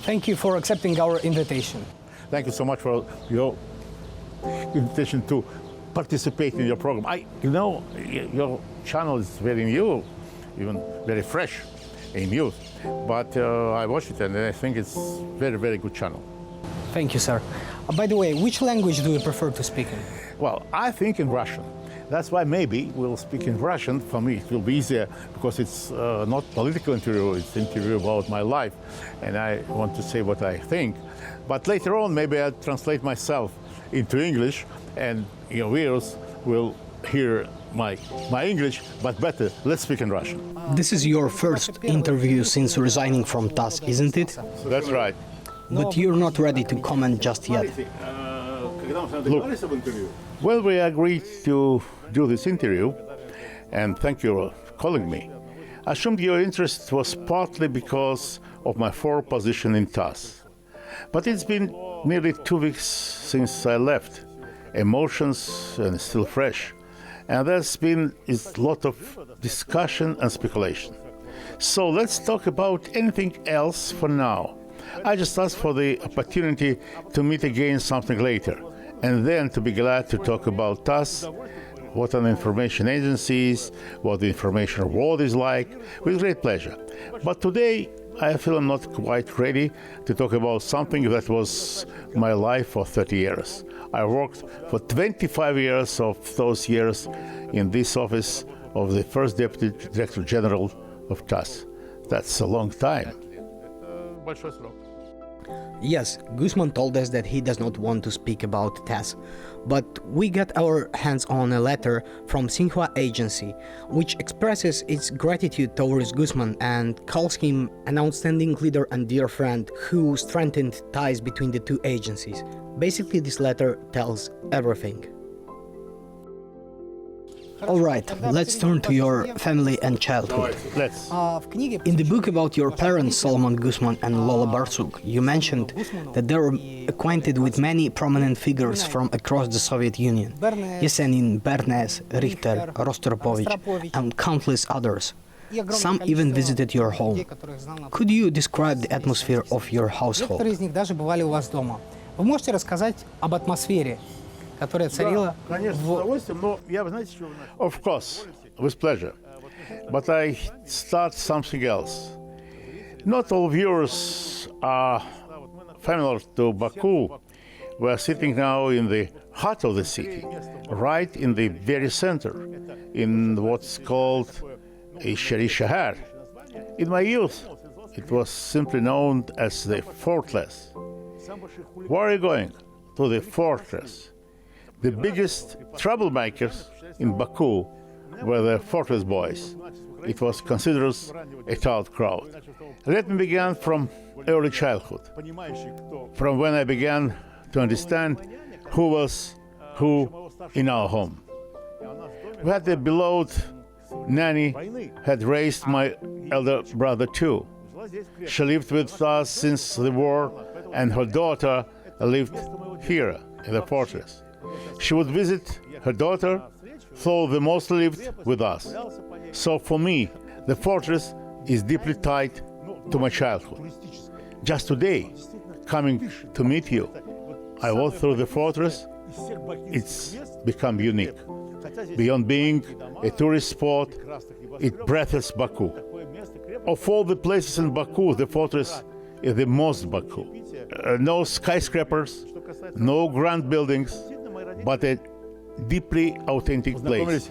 Thank you for accepting our invitation. Thank you so much for your invitation to participate in your program. Your channel is very new, even very fresh and new. But I watched it and I think it's very, very good channel. Thank you, sir. By the way, which language do you prefer to speak in? Well, I think in Russian. That's why maybe we'll speak in Russian. For me, it will be easier because it's not political interview, it's interview about my life. And I want to say what I think. But later on, maybe I'll translate myself into English and your viewers will hear my English, but better, let's speak in Russian. This is your first interview since resigning from TASS, isn't it? That's right. But you're not ready to comment just yet. Look, when we agreed to do this interview, and thank you for calling me, I assumed your interest was partly because of my former position in TASS. But it's been nearly 2 weeks since I left. Emotions are still fresh. And there's been a lot of discussion and speculation. So let's talk about anything else for now. I just asked for the opportunity to meet again something later, and then to be glad to talk about TASS, what an information agency is, what the information world is like, with great pleasure. But today, I feel I'm not quite ready to talk about something that was my life for 30 years. I worked for 25 years of those years in this office of the first Deputy Director General of TASS. That's a long time. Yes, Gusman told us that he does not want to speak about TASS, but we got our hands on a letter from Xinhua Agency, which expresses its gratitude towards Gusman and calls him an outstanding leader and dear friend who strengthened ties between the two agencies. Basically, this letter tells everything. All right, let's turn to your family and childhood. Let's. In the book about your parents, Solomon Gusman and Lola Barsuk, you mentioned that they were acquainted with many prominent figures from across the Soviet Union: Yesenin, Bernays, Richter, Rostropovich, and countless others. Some even visited your home. Could you describe the atmosphere of your household? Вы можете рассказать об атмосфере, которая царила Of course, with pleasure. But I start something else. Not all viewers are familiar to Baku. We are sitting now in the heart of the city, right in the very center, in what's called a Shahar. In my youth, it was simply known as the Fortress. Where are you going? To the Fortress. The biggest troublemakers in Baku were the Fortress boys. It was considered a child crowd. Let me begin from early childhood, from when I began to understand who was who in our home. We had a beloved nanny, had raised my elder brother too. She lived with us since the war, and her daughter lived here in the fortress. She would visit her daughter, though they mostly lived with us. So for me, the fortress is deeply tied to my childhood. Just today, coming to meet you, I walked through the fortress. It's become unique. Beyond being a tourist spot, it breathes Baku. Of all the places in Baku, the fortress is the most Baku. No skyscrapers, no grand buildings, but a deeply authentic place.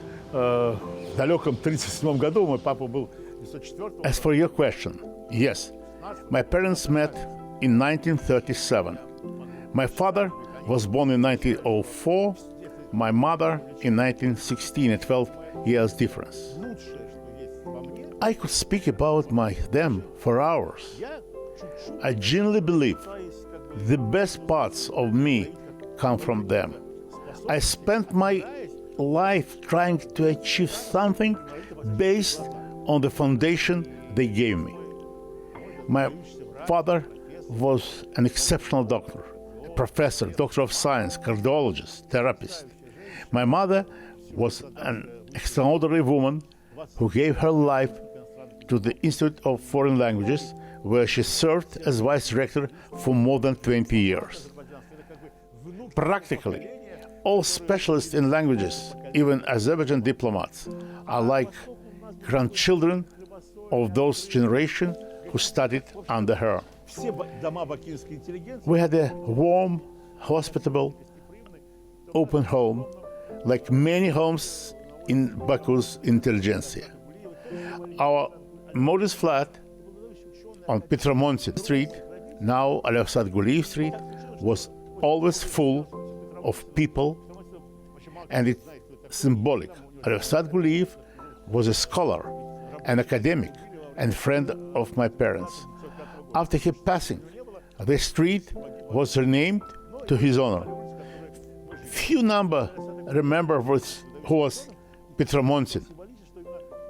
As for your question, yes, my parents met in 1937. My father was born in 1904, my mother in 1916, a 12 years difference. I could speak about them for hours. I genuinely believe the best parts of me come from them. I spent my life trying to achieve something based on the foundation they gave me. My father was an exceptional doctor, professor, doctor of science, cardiologist, therapist. My mother was an extraordinary woman who gave her life to the Institute of Foreign Languages, where she served as vice rector for more than 20 years. Practically, all specialists in languages, even Azerbaijan diplomats, are like grandchildren of those generation who studied under her. We had a warm, hospitable, open home, like many homes in Baku's intelligentsia. Our modest flat on Petromonti Street, now Alevsat Guliyev Street, was always full of people, and it's symbolic. Alevsat Guliyev was a scholar, an academic, and friend of my parents. After his passing, the street was renamed to his honor. Few number remember who was Petromonti.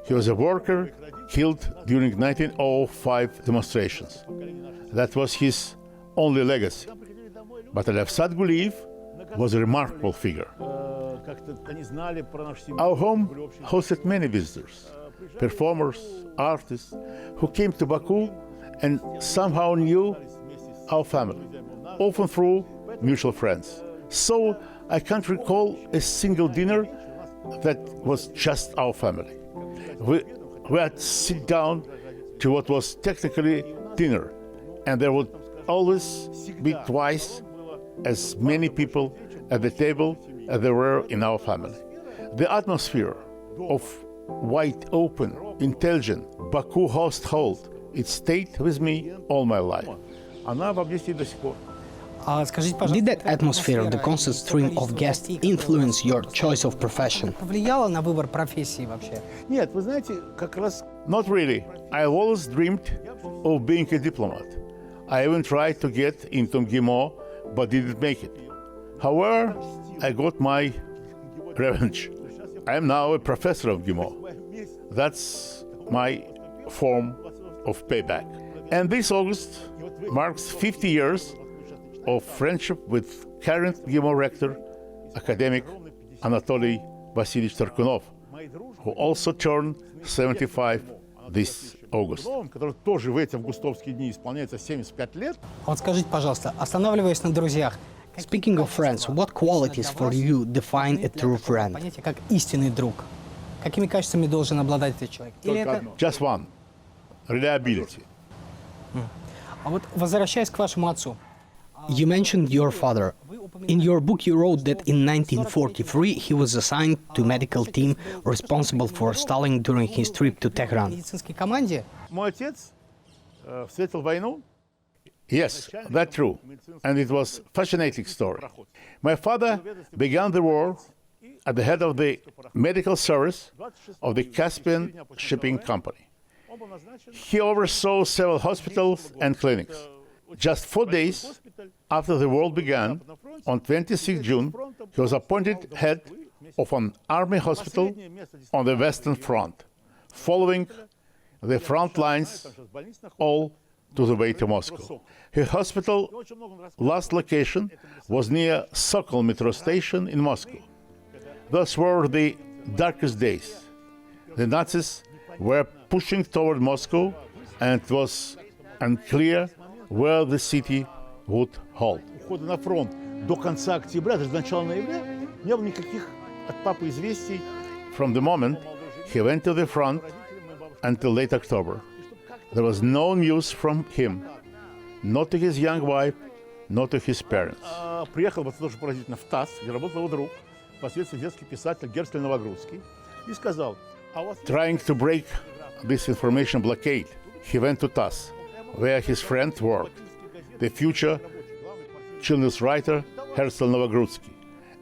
He was a worker killed during 1905 demonstrations. That was his only legacy. But Alevsat Guliyev was a remarkable figure. Our home hosted many visitors, performers, artists, who came to Baku and somehow knew our family, often through mutual friends. So I can't recall a single dinner that was just our family. We had sit down to what was technically dinner, and there would always be twice as many people at the table as there were in our family. The atmosphere of wide open, intelligent Baku household, it stayed with me all my life. Она во мне сидит до сих пор. Скажите, пожалуйста, Did that atmosphere, the constant stream of guests, influence your choice of profession? повлияло на выбор профессии вообще? Нет, вы знаете, как раз... Not really. I always dreamed of being a diplomat. I even tried to get into MGIMO, but didn't make it. However, I got my revenge. I am now a professor of MGIMO. That's my form of payback. And this August marks 50 years of friendship with current MGIMO rector, academic Anatoly Vasilyevich Tarkunov, who also turned 75 this August. Который тоже в эти августовские дни исполняется 75 лет. Вот скажите, пожалуйста, останавливаясь на друзьях, Speaking of friends, what qualities for you define a true friend? понятие как истинный друг. Какими качествами должен обладать этот человек? Или это... Just one, reliability. А вот возвращаясь к вашему отцу. You mentioned your father. In your book, you wrote that in 1943 he was assigned to medical team responsible for stalling during his trip to В Tehran. медицинской команде Мой отец встретил войну. Yes, that's true. And it was a fascinating story. My father began the war at the head of the medical service of the Caspian Shipping Company. He oversaw several hospitals and clinics. Just 4 days after the war began, on 26 June, he was appointed head of an army hospital on the Western Front, following the front lines all to the way to Moscow. His hospital last location was near Sokol metro station in Moscow. Those were the darkest days. The Nazis were pushing toward Moscow, and it was unclear where the city would hold. Ухода на фронт до конца октября, даже до начала ноября, не было никаких от папы известий. From the moment he went to the front until late October, there was no news from him, not to his young wife, not to his parents. Приехал, вот это тоже поразительно, в ТАСС, где работал его друг, впоследствии детский писатель Герцль Новогрудский, и сказал, а у вас... Trying to break this information blockade, he went to TASS, where his friend worked, the future children's writer Herzl Novogrudsky,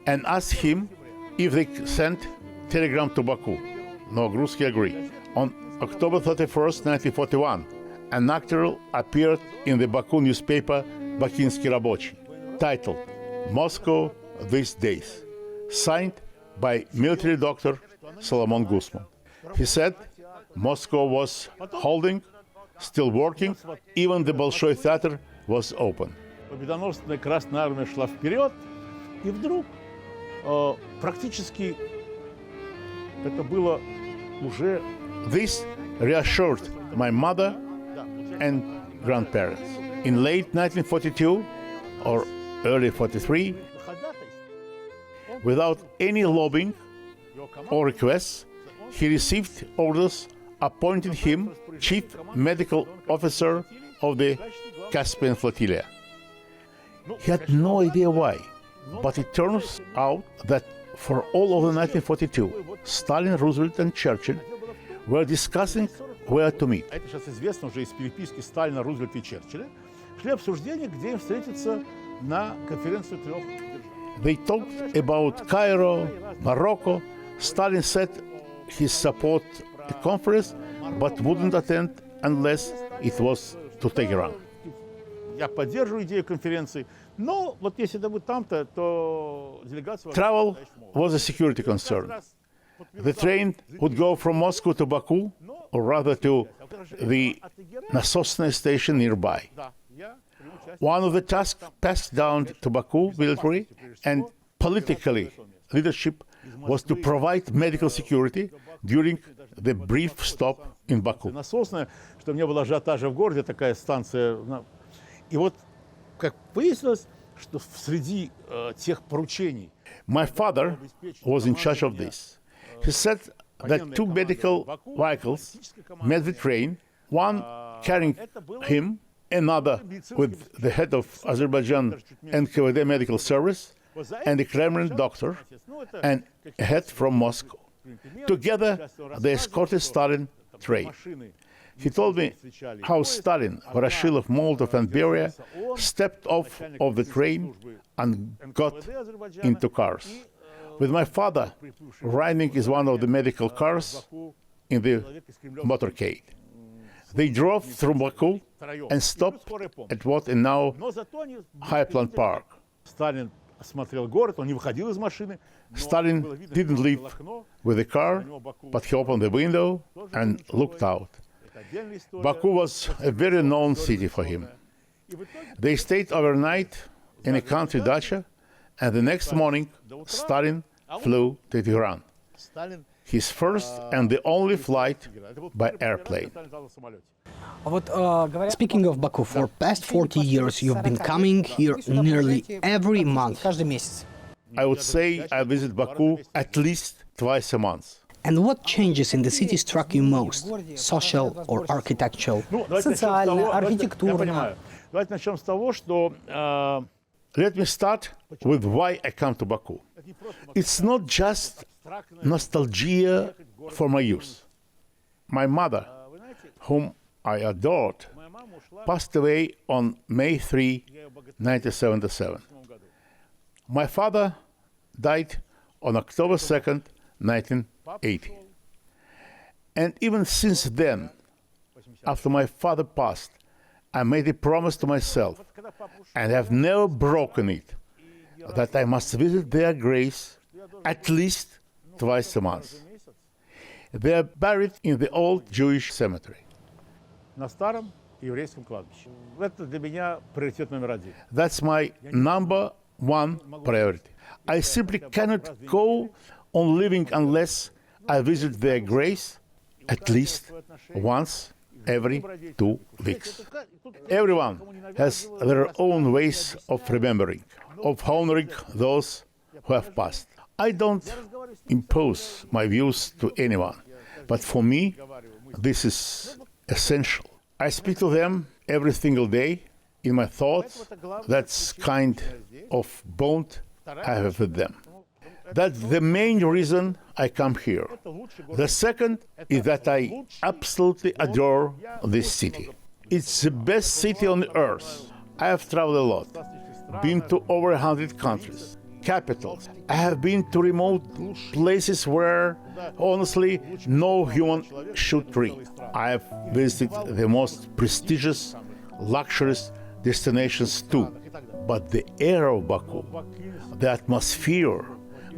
and asked him if they sent telegram to Baku. Novogrudsky agreed. On October 31st, 1941, an article appeared in the Baku newspaper Bakinsky Rabochi, titled Moscow These Days, signed by military doctor Solomon Gusman. He said Moscow was holding, still working, even the Bolshoi Theater was open. Победоносная Красная Армия шла вперед, и вдруг практически это было уже... This reassured my mother and grandparents. In late 1942 or early 43, without any lobbying or requests, he received orders appointing him chief medical officer of the Caspian flotilla. He had no idea why, but it turns out that for all of the 1942, Stalin, Roosevelt, and Churchill were discussing where to meet. Это сейчас известно уже из переписки Сталина, Рузвельта и Черчилля. Шли обсуждения, где им встретиться на конференцию трех держав. They talked about Cairo, Morocco. Stalin said he support the conference, but wouldn't attend unless it was to Tehran. Я поддерживаю идею конференции, но вот если это будет там-то, то делегация... Travel was a security concern. The train would go from Moscow to Baku, or rather to the Nasosnaya station nearby. One of the tasks passed down to Baku military and politically leadership was to provide medical security during the brief stop in Baku. Насосная, что не было ажиотажа в городе, такая станция. И вот, как выяснилось, что среди тех поручений... My father was in charge of this. He said that two medical vehicles met the train, one carrying him, another with the head of Azerbaijan NKVD medical service, and the Kremlin doctor, and a head from Moscow. Together, they escorted Stalin train. He told me how Stalin, Voroshilov, Molotov, and Beria stepped off of the train and got into cars. With my father riding in one of the medical cars in the motorcade. They drove through Baku and stopped at what is now Highland Park. Сталин осмотрел город, он не выходил из машины. Stalin didn't leave with the car, but he opened the window and looked out. Baku was a very known city for him. They stayed overnight in a country dacha, and the next morning, Stalin flew to Tehran. His first and the only flight by airplane. Speaking of Baku, for past 40 years you've been coming here nearly every month. Каждый месяц. I would say I visit Baku at least twice a month. And what changes in the city struck you most? Social or architectural? Социально, архитектурно. Давайте начнем с того, что... Let me start with why I come to Baku. It's not just nostalgia for my youth. My mother, whom I adored, passed away on May 3, 1977. My father died on October 2nd, 1980. And even since then, after my father passed, I made a promise to myself, and have never broken it, that I must visit their graves at least twice a month. They are buried in the old Jewish cemetery. На старом еврейском кладбище. Это для меня приоритет номер один. That's my number one priority. I simply cannot go on living unless I visit their graves at least once every 2 weeks. Everyone has their own ways of remembering, of honoring those who have passed. I don't impose my views to anyone, but for me, this is essential. I speak to them every single day in my thoughts. That's kind of bond I have with them. That's the main reason I come here. The second is that I absolutely adore this city. It's the best city on earth. I have traveled a lot, been to over 100 countries, capitals. I have been to remote places where, honestly, no human should reach. I have visited the most prestigious, luxurious destinations too. But the air of Baku, the atmosphere,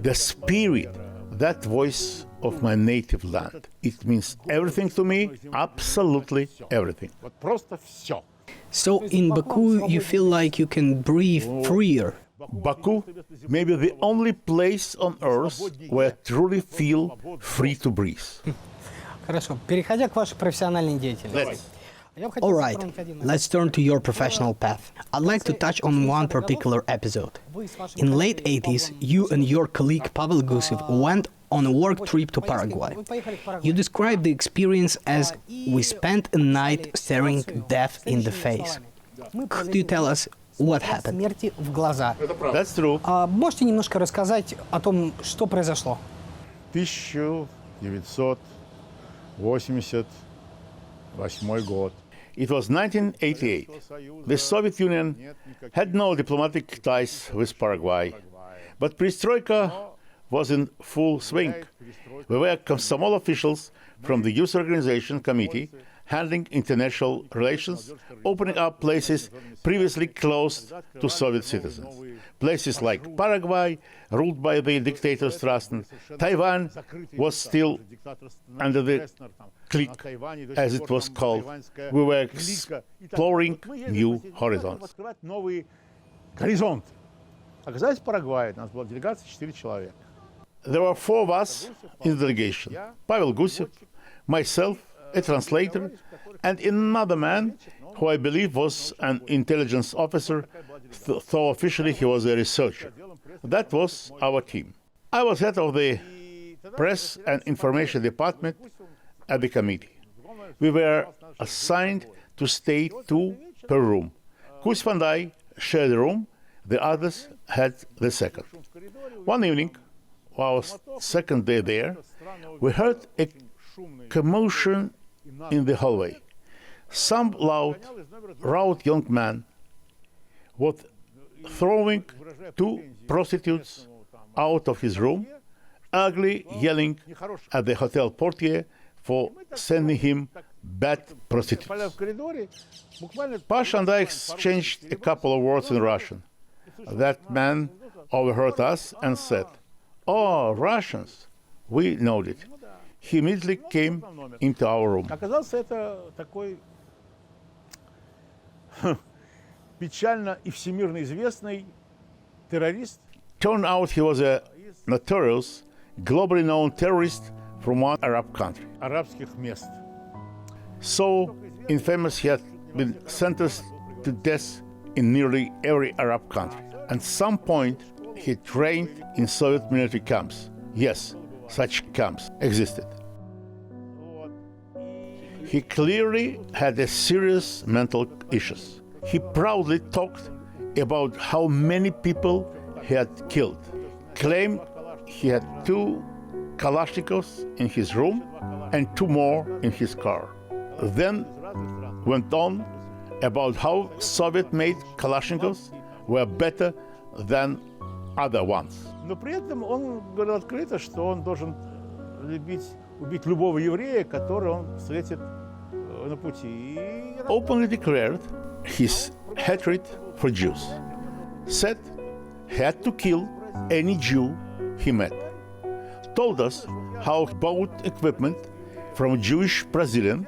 the spirit, that voice of my native land, it means everything to me, absolutely everything. Вот просто все. So in Baku you feel like you can breathe freer. Baku may be the only place on earth where I truly feel free to breathe. Хорошо. Переходя к вашей профессиональной деятельности. Let's. Alright, let's turn to your professional path. I'd like to touch on one particular episode. In late 80s, you and your colleague Pavel Gusev went on a work trip to Paraguay. You described the experience as we spent a night staring death in the face. Could you tell us what happened? That's true. Можете немножко рассказать о том, что произошло? 1988 год. It was 1988. The Soviet Union had no diplomatic ties with Paraguay, but Perestroika was in full swing. We were Komsomol officials from the Youth Organization Committee handling international relations, opening up places previously closed to Soviet citizens. Places like Paraguay, ruled by the dictator Strassner. Taiwan was still under the clique, as it was called. We were exploring new horizons. Новый горизонт. Оказались в Парагвае. У нас была делегация 4 человека. There were 4 of us in the delegation. Pavel Gusev, myself, a translator, and another man who I believe was an intelligence officer, though officially he was a researcher. That was our team. I was head of the press and information department at the committee. We were assigned to stay 2 per room. Gusman and I shared a room, the others had the second. One evening, our second day there, we heard a commotion in the hallway. Some loud young man was throwing 2 prostitutes out of his room, ugly yelling at the hotel portier for sending him bad prostitutes. Pasha and I exchanged a couple of words in Russian. That man overheard us and said, "Oh, Russians." We nodded. He immediately came into our room. Оказался это такой печально и всемирно известный террорист. Turned out he was a notorious, globally known terrorist from one Arab country. Арабских мест. So infamous he had been sentenced to death in nearly every Arab country. At some point, he trained in Soviet military camps. Yes, such camps existed. He clearly had a serious mental issues. He proudly talked about how many people he had killed, claimed he had 2 Kalashnikovs in his room and 2 more in his car. Then went on about how Soviet-made Kalashnikovs were better than other ones. Но при этом он говорил открыто, что он должен убить любого еврея, которого он встретит на пути. Openly declared his hatred for Jews. Said he had to kill any Jew he met. Told us how he bought equipment from a Jewish Brazilian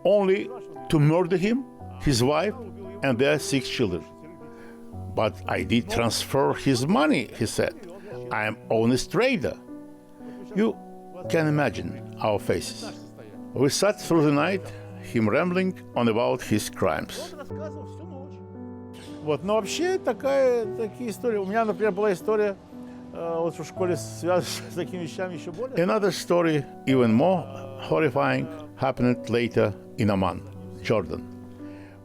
only to murder him, his wife, and their 6 children. But I did transfer his money, he said. I am honest trader. You can imagine our faces. We sat through the night, him rambling on about his crimes. Вот, но вообще такие истории. У меня, например, была история вот в школе, связанная с такими вещами еще более. Another story, even more horrifying, happened later in Amman, Jordan,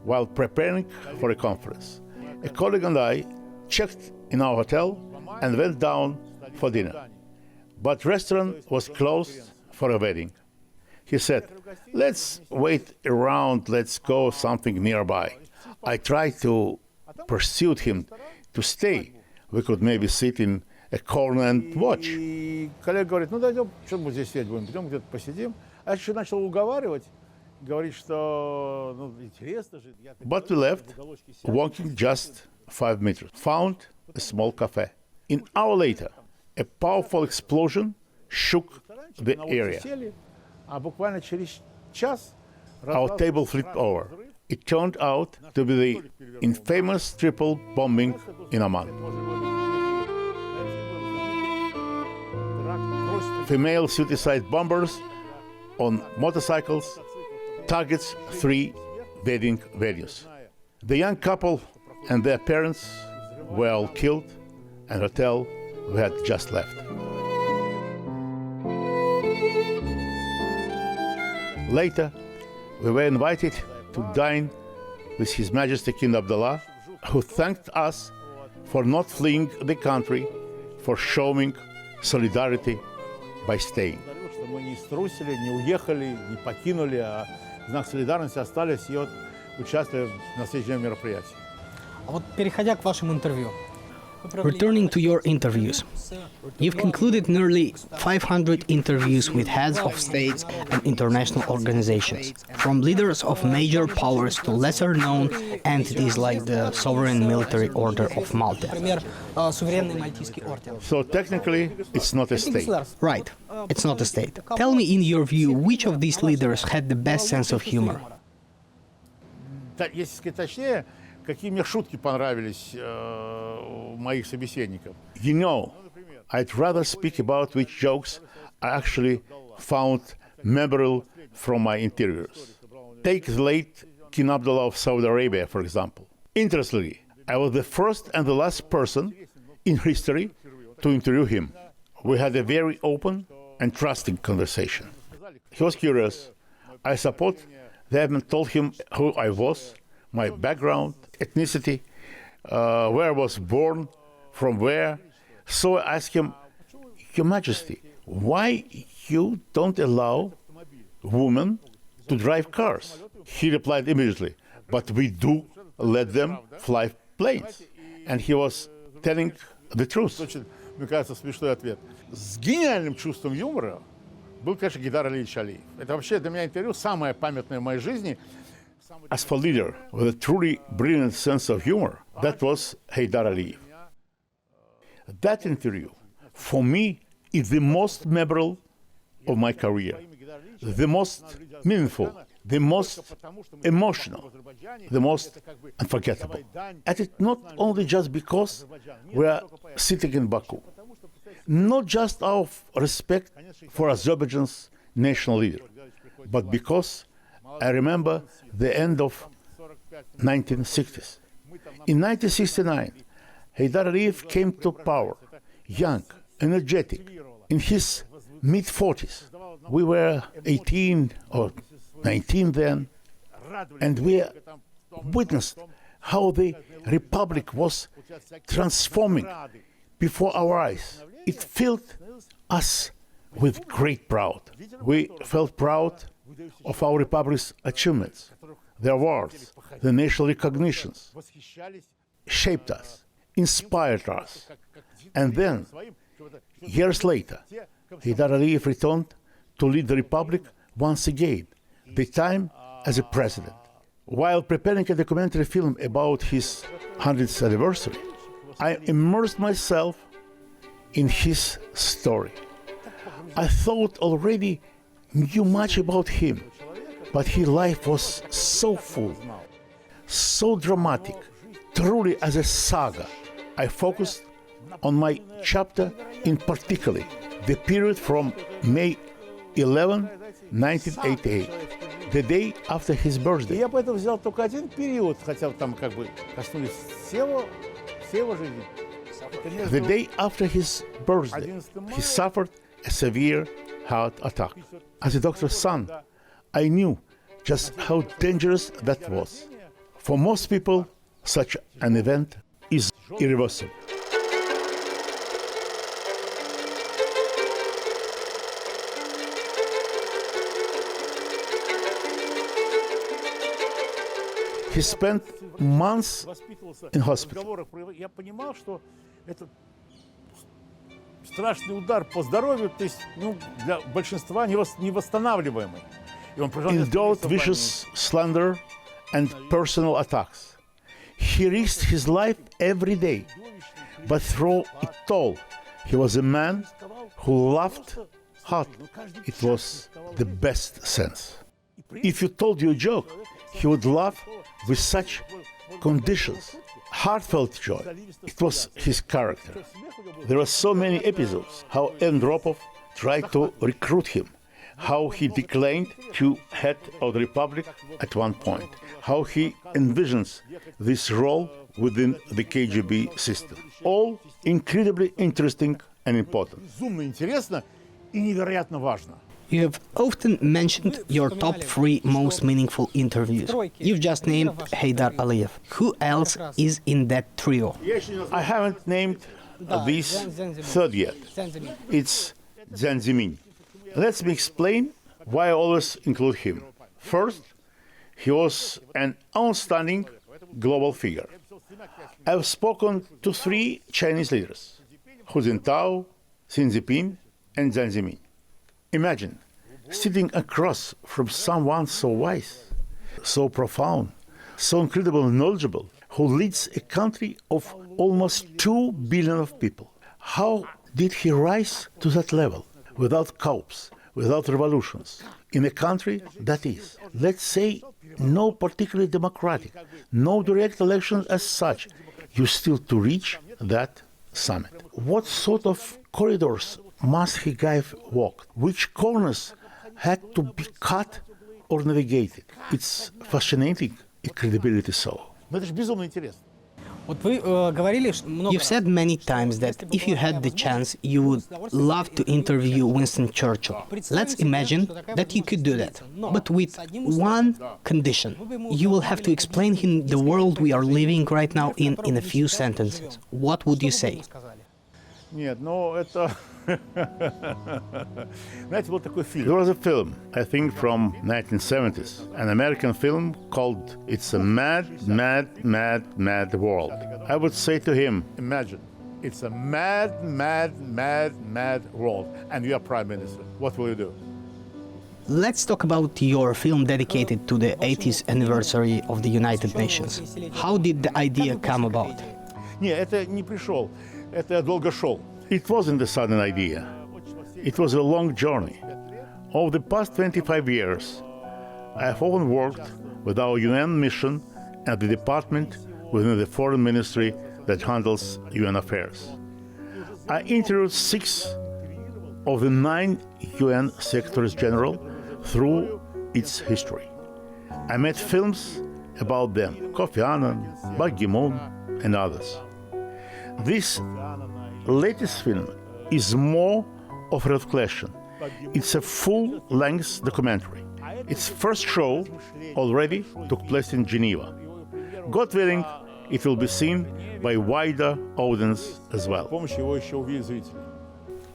while preparing for a conference. A colleague and I checked in our hotel and went down for dinner. But restaurant was closed for a wedding. He said, "Let's wait around, let's go something nearby." I tried to pursue him to stay. We could maybe sit in a corner and watch. И коллега говорит, ну дойдем, что мы здесь сидеть будем, пойдем где-то посидим. А я еще начал уговаривать, говорит, что интересно же. But we left, walking just 5 meters. Found a small cafe. An hour later, a powerful explosion shook the area. А буквально через час Our table flipped over. It turned out to be the infamous triple bombing in Amman. Female suicide bombers on motorcycles, targets 3 wedding venues. The young couple and their parents were all killed, and hotel we had just left. Later, we were invited to dine with His Majesty King Abdullah, who thanked us for not fleeing the country, for showing solidarity by staying. Что мы не струсили, не уехали, не покинули, а в знак солидарности остались и вот участвовали в настоящем мероприятии. А вот переходя к вашему интервью. Returning to your interviews, you've concluded nearly 500 interviews with heads of states and international organizations, from leaders of major powers to lesser-known entities like the Sovereign Military Order of Malta. Например, суверенный мальтийский орден. So technically, it's not a state. Right, it's not a state. Tell me, in your view, which of these leaders had the best sense of humor? Если сказать точнее, какие мне шутки понравились у моих собеседников. You know, I'd rather speak about which jokes I actually found memorable from my interviews. Take the late King Abdullah of Saudi Arabia, for example. Interestingly, I was the first and the last person in history to interview him. We had a very open and trusting conversation. He was curious. I suppose they haven't told him who I was, my background, ethnicity, where I was born, from where. So I asked him, Your Majesty, why you don't allow women to drive cars? He replied immediately, but we do let them fly planes. And he was telling the truth. Очень, мне кажется, смешной ответ. С гениальным чувством юмора был, конечно, Гейдар Алиевич Алиев. Это вообще для меня интервью самое памятное в моей жизни. As for leader with a truly brilliant sense of humor, that was Haydar Aliyev. That interview, for me, is the most memorable of my career, the most meaningful, the most emotional, the most unforgettable. And it's not only just because we are sitting in Baku, not just out of respect for Azerbaijan's national leader, but because I remember the end of 1960s. In 1969, Haydar Aliyev came to power, young, energetic, in his mid-40s. We were 18 or 19 then, and we witnessed how the republic was transforming before our eyes. It filled us with great pride. We felt proud of our republic's achievements, the awards, the national recognitions, shaped us, inspired us. And then, years later, Haydar Aliyev returned to lead the republic once again, the time as a president. While preparing a documentary film about his 100th anniversary, I immersed myself in his story. I thought already knew much about him, but his life was so full, so dramatic, truly as a saga. I focused on my chapter in particular, the period from May 11, 1988, the day after his birthday. Я поэтому взял только один период, хотя там как бы коснулись всего жизни. The day after his birthday, he suffered a severe heart attack. As a doctor's son, I knew just how dangerous that was. For most people, such an event is irreversible. He spent months in hospital. Я понимал, что это страшный удар по здоровью, то есть, для большинства невосстанавливаемый. И он прожил Endured vicious slander and personal attacks. He risked his life every day, but through it all, he was a man who laughed hard. It was the best sense. If you told you a joke, he would laugh with such conditions, heartfelt joy. It was his character. There were so many episodes how Andropov tried to recruit him, how he declined to head of the republic at one point, how he envisions this role within the KGB system. All incredibly interesting and important. Безумно интересно и невероятно важно. You have often mentioned your top 3 most meaningful interviews. You've just named Heydar Aliyev. Who else is in that trio? I haven't named this third yet. It's Jiang Zemin. Let me explain why I always include him. First, he was an outstanding global figure. I've spoken to 3 Chinese leaders, Hu Jintao, Xi Jinping, and Jiang Zemin. Imagine sitting across from someone so wise, so profound, so incredibly knowledgeable, who leads a country of almost 2 billion of people. How did he rise to that level without coups, without revolutions, in a country that is, let's say, no particularly democratic, no direct elections as such, you still to reach that summit? What sort of corridors must he have walked? Which corners had to be cut or navigated? It's fascinating, credibility so. Но это же безумно интересно. Вот вы говорили много You've said many times that if you had the chance, you would love to interview Winston Churchill. Let's imagine that you could do that, but with one condition. You will have to explain him the world we are living right now in a few sentences. What would you say? Нет, ну это... Знаете, был такой фильм. There was a film, I think from 1970s, an American film called It's a Mad, Mad, Mad, Mad World. I would say to him, Imagine, it's a mad, mad, mad, mad world, and you are prime minister. What will you do? Let's talk about your film dedicated to the 80th anniversary of the United Nations. How did the idea come about? Не, это не пришел, это я долго шел. it wasn't a sudden idea. It was a long journey. Over the past 25 years, I have often worked with our UN mission and the department within the foreign ministry that handles UN affairs. I interviewed 6 of the 9 UN Secretaries General through its history. I made films about them, Kofi Annan, Ban Ki-moon, and others. This latest film is more of a reflection. It's a full-length documentary. Its first show already took place in Geneva. God willing, it will be seen by a wider audience as well.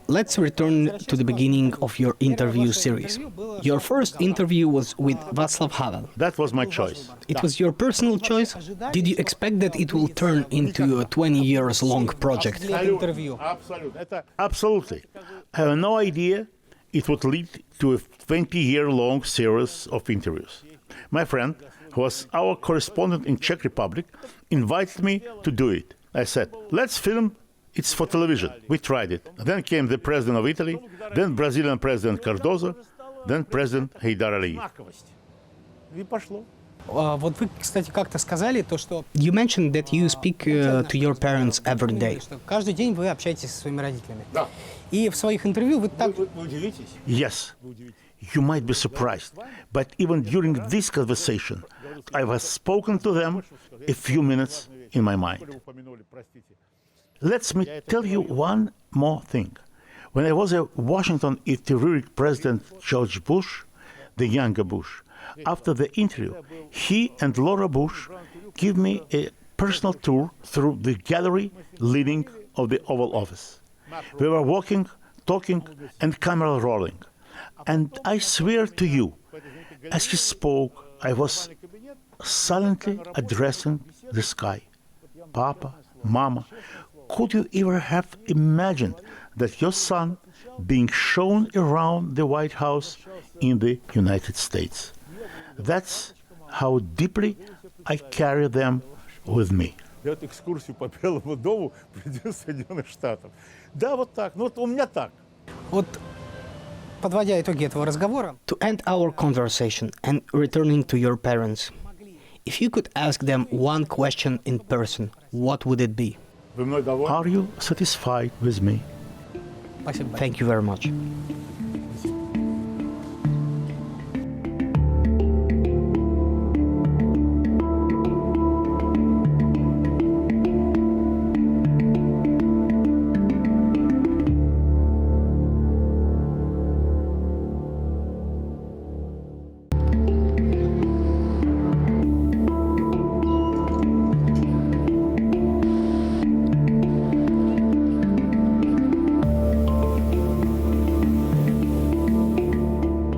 Let's return to the beginning of your interview series. Your first interview was with Václav Havel. That was my choice. It was your personal choice? Did you expect that it will turn into a 20 years long project? Absolutely. I have no idea it would lead to a 20-year-long series of interviews. My friend, who was our correspondent in Czech Republic, invited me to do it. I said, let's film. It's for television. We tried it. Then came the president of Italy, then Brazilian President Cardoso, then President Heydar Aliyev. Вот вы, кстати, как-то сказали то, что You mentioned that you speak to your parents every day. что каждый день вы общаетесь со своими родителями. И в своих интервью вы так... Yes, you might be surprised, but even during this conversation, I have spoken to them a few minutes in my mind. Let me tell you one more thing. When I was at Washington interviewing President George Bush, the younger Bush, after the interview, he and Laura Bush gave me a personal tour through the gallery leading of the Oval Office. We were walking, talking, and camera rolling. And I swear to you, as he spoke, I was silently addressing the sky. Papa, Mama, could you ever have imagined that your son being shown around the White House in the United States? That's how deeply I carry them with me. Я эту экскурсию по Белому дому президент Соединенных Штатов. Да, вот так. Ну, вот у меня так. Вот, подводя итоги этого разговора, To end our conversation and returning to your parents, if you could ask them one question in person, what would it be? Are you satisfied with me? спасибо. Thank you very much.